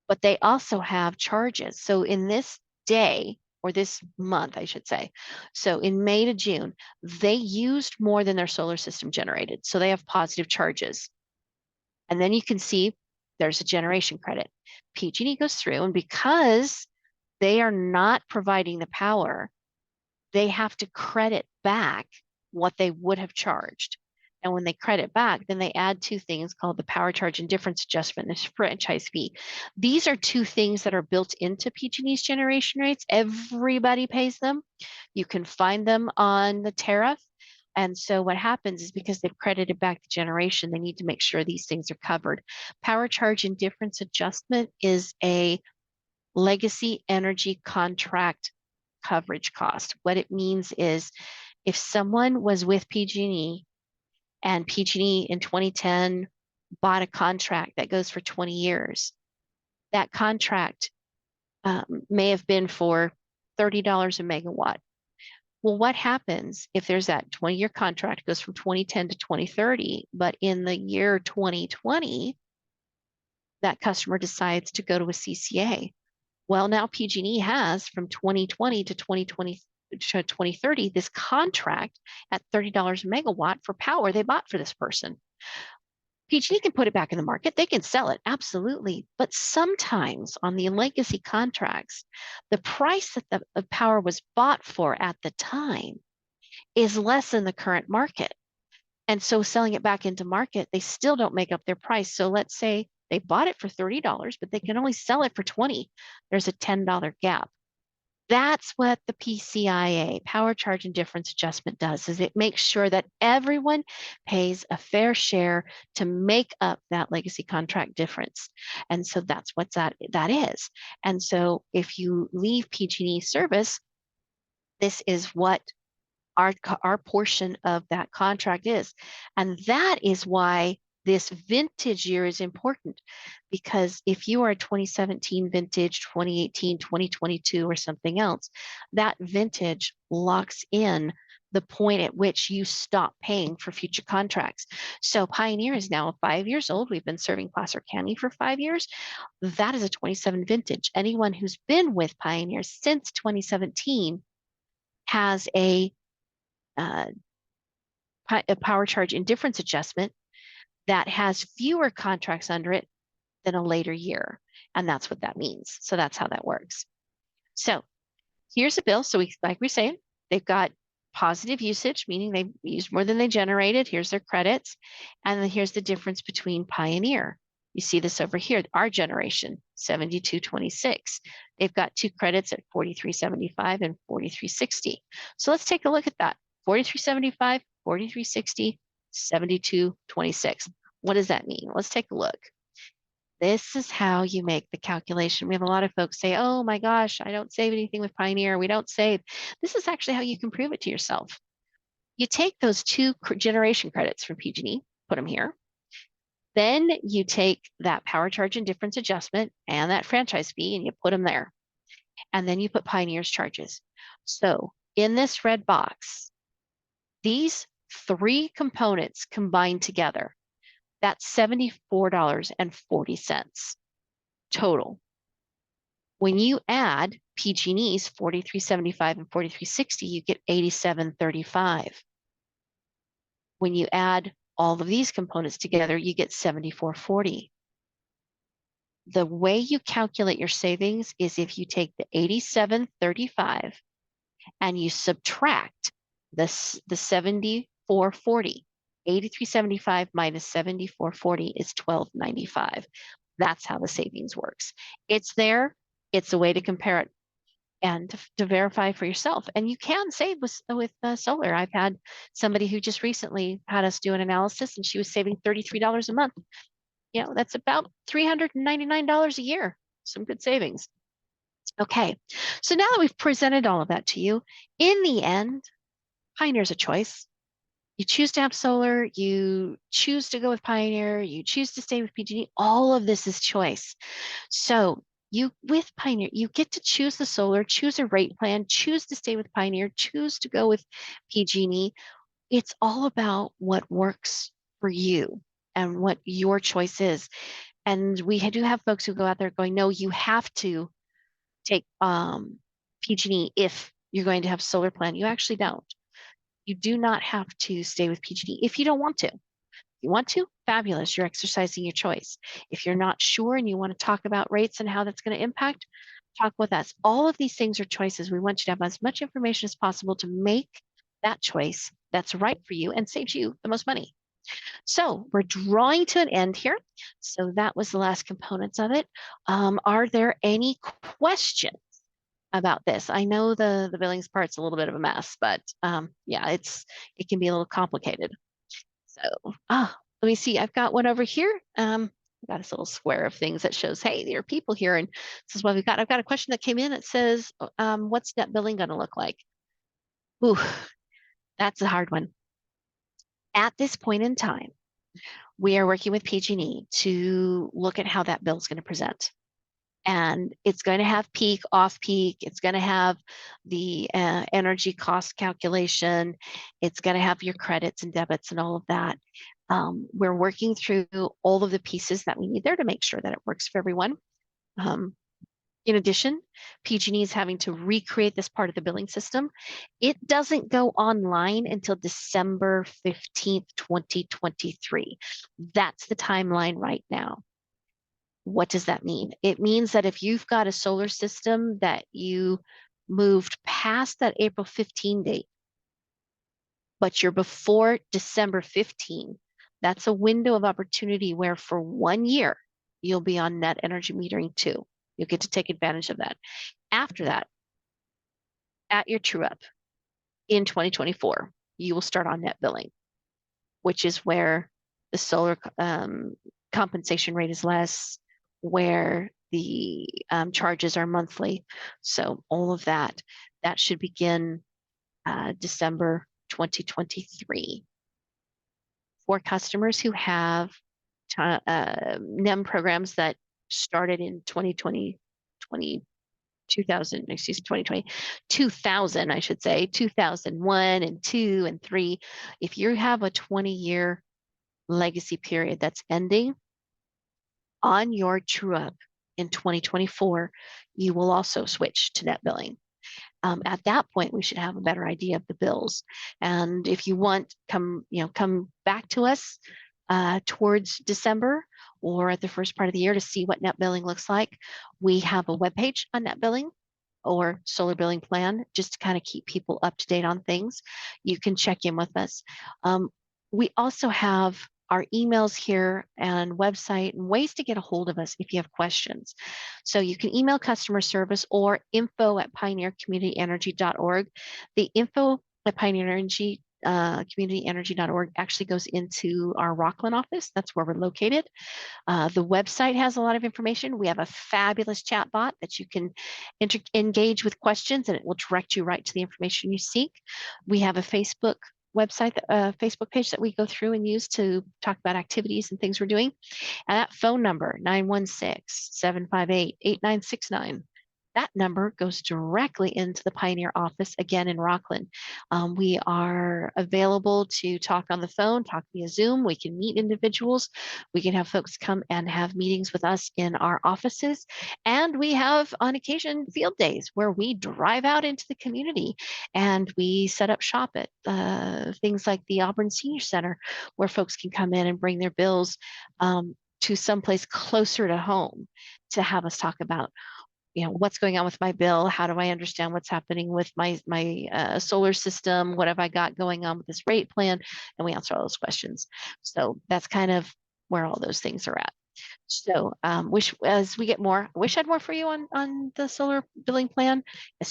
but they also have charges. So in this day, or this month, I should say, so in May to June, they used more than their solar system generated. So they have positive charges. And then you can see there's a generation credit. PG&E goes through, and because they are not providing the power, they have to credit back what they would have charged. And when they credit back, then they add two things called the power charge and difference adjustment and franchise fee. These are two things that are built into PG&E's generation rates. Everybody pays them. You can find them on the tariff. And so what happens is because they've credited back the generation, they need to make sure these things are covered. Power charge and difference adjustment is a legacy energy contract coverage cost. What it means is if someone was with PG&E and PG&E in 2010 bought a contract that goes for 20 years, that contract may have been for $30 a megawatt. Well, what happens if there's that 20-year contract goes from 2010 to 2030, but in the year 2020, that customer decides to go to a CCA? Well, now PG&E has from 2020 to 2030 this contract at $30 a megawatt for power they bought for this person. PG&E can put it back in the market. They can sell it, absolutely. But sometimes on the legacy contracts, the price that the power was bought for at the time is less than the current market. And so selling it back into market, they still don't make up their price. So let's say they bought it for $30, but they can only sell it for $20. There's a $10 gap. That's what the PCIA, power charge and difference adjustment, does, is it makes sure that everyone pays a fair share to make up that legacy contract difference. And so that's what that is. And so if you leave PG&E service, this is what our portion of that contract is. And that is why this vintage year is important, because if you are a 2017 vintage, 2018, 2022, or something else, that vintage locks in the point at which you stop paying for future contracts. So Pioneer is now 5 years old. We've been serving Placer County for 5 years. That is a 27 vintage. Anyone who's been with Pioneer since 2017 has a power charge indifference adjustment that has fewer contracts under it than a later year. And that's what that means. So that's how that works. So here's a bill. So like we say, they've got positive usage, meaning they used more than they generated. Here's their credits. And then here's the difference between Pioneer. You see this over here, our generation, 7226. They've got two credits at 4375 and 4360. So let's take a look at that. 4375, 4360, 7226. What does that mean? Let's take a look. This is how you make the calculation. We have a lot of folks say, oh my gosh, I don't save anything with Pioneer. We don't save. This is actually how you can prove it to yourself. You take those two generation credits from PG&E, put them here. Then you take that power charge and difference adjustment and that franchise fee and you put them there. And then you put Pioneer's charges. So in this red box, these three components combined together, that's $74.40 total. When you add PG&E's $43.75 and $43.60, you get $87.35. When you add all of these components together, you get $74.40. The way you calculate your savings is if you take the $87.35 and you subtract the $74.40. $83.75 minus $74.40 is $12.95. That's how the savings works. It's there. It's a way to compare it and to verify for yourself. And you can save with solar. I've had somebody who just recently had us do an analysis and she was saving $33 a month. You know, that's about $399 a year. Some good savings. Okay, so now that we've presented all of that to you, in the end, Pioneer's a choice. You choose to have solar, you choose to go with Pioneer, you choose to stay with PG&E, all of this is choice. So you, with Pioneer, you get to choose the solar, choose a rate plan, choose to stay with Pioneer, choose to go with PG&E. It's all about what works for you and what your choice is. And we do have folks who go out there going, no, you have to take PG&E if you're going to have solar plan. You actually don't. You do not have to stay with PG&E if you don't want to. If you want to, fabulous. You're exercising your choice. If you're not sure and you want to talk about rates and how that's going to impact, talk with us. All of these things are choices. We want you to have as much information as possible to make that choice that's right for you and saves you the most money. So we're drawing to an end here. So that was the last components of it. Are there any questions about this? I know the billings part's a little bit of a mess, but yeah, it can be a little complicated. So let me see. I've got one over here. I've got this little square of things that shows, hey, there are people here, and this is what we've got. I've got a question that came in. It says, what's net billing going to look like? Ooh, that's a hard one. At this point in time, we are working with PG&E to look at how that bill is going to present. And it's going to have peak, off peak. It's going to have the energy cost calculation. It's going to have your credits and debits and all of that. We're working through all of the pieces that we need there to make sure that it works for everyone. In addition, PG&E is having to recreate this part of the billing system. It doesn't go online until December 15th, 2023. That's the timeline right now. What does that mean? It means that if you've got a solar system that you moved past that April 15 date, but you're before December 15, that's a window of opportunity where for 1 year, you'll be on net energy metering too. You'll get to take advantage of that. After that, at your true up in 2024, you will start on net billing, which is where the solar compensation rate is less, where the charges are monthly. So all of that should begin December 2023. For customers who have NEM programs that started in 2020, 2000, I should say, 2001 and 2 and 3. If you have a 20-year legacy period that's ending on your true up in 2024, you will also switch to net billing. At that point, we should have a better idea of the bills. And if you want, come back to us towards December or at the first part of the year to see what net billing looks like. We have a webpage on net billing or solar billing plan, just to kind of keep people up to date on things. You can check in with us. We also have our emails here and website and ways to get a hold of us if you have questions. So you can email customer service or info@pioneercommunityenergy.org. The info at Pioneer Energy communityenergy.org actually goes into our Rockland office. That's where we're located. The website has a lot of information. We have a fabulous chat bot that you can engage with questions, and it will direct you right to the information you seek. We have a Facebook page that we go through and use to talk about activities and things we're doing. And that phone number, 916-758-8969, that number goes directly into the Pioneer office again in Rockland. We are available to talk on the phone, talk via Zoom. We can meet individuals. We can have folks come and have meetings with us in our offices. And we have, on occasion, field days where we drive out into the community and we set up shop at things like the Auburn Senior Center, where folks can come in and bring their bills to someplace closer to home to have us talk about, what's going on with my bill. How do I understand what's happening with my solar system? What have I got going on with this rate plan? And we answer all those questions. So that's kind of where all those things are at. So wish as we get more, I wish I had more for you on the solar billing plan. As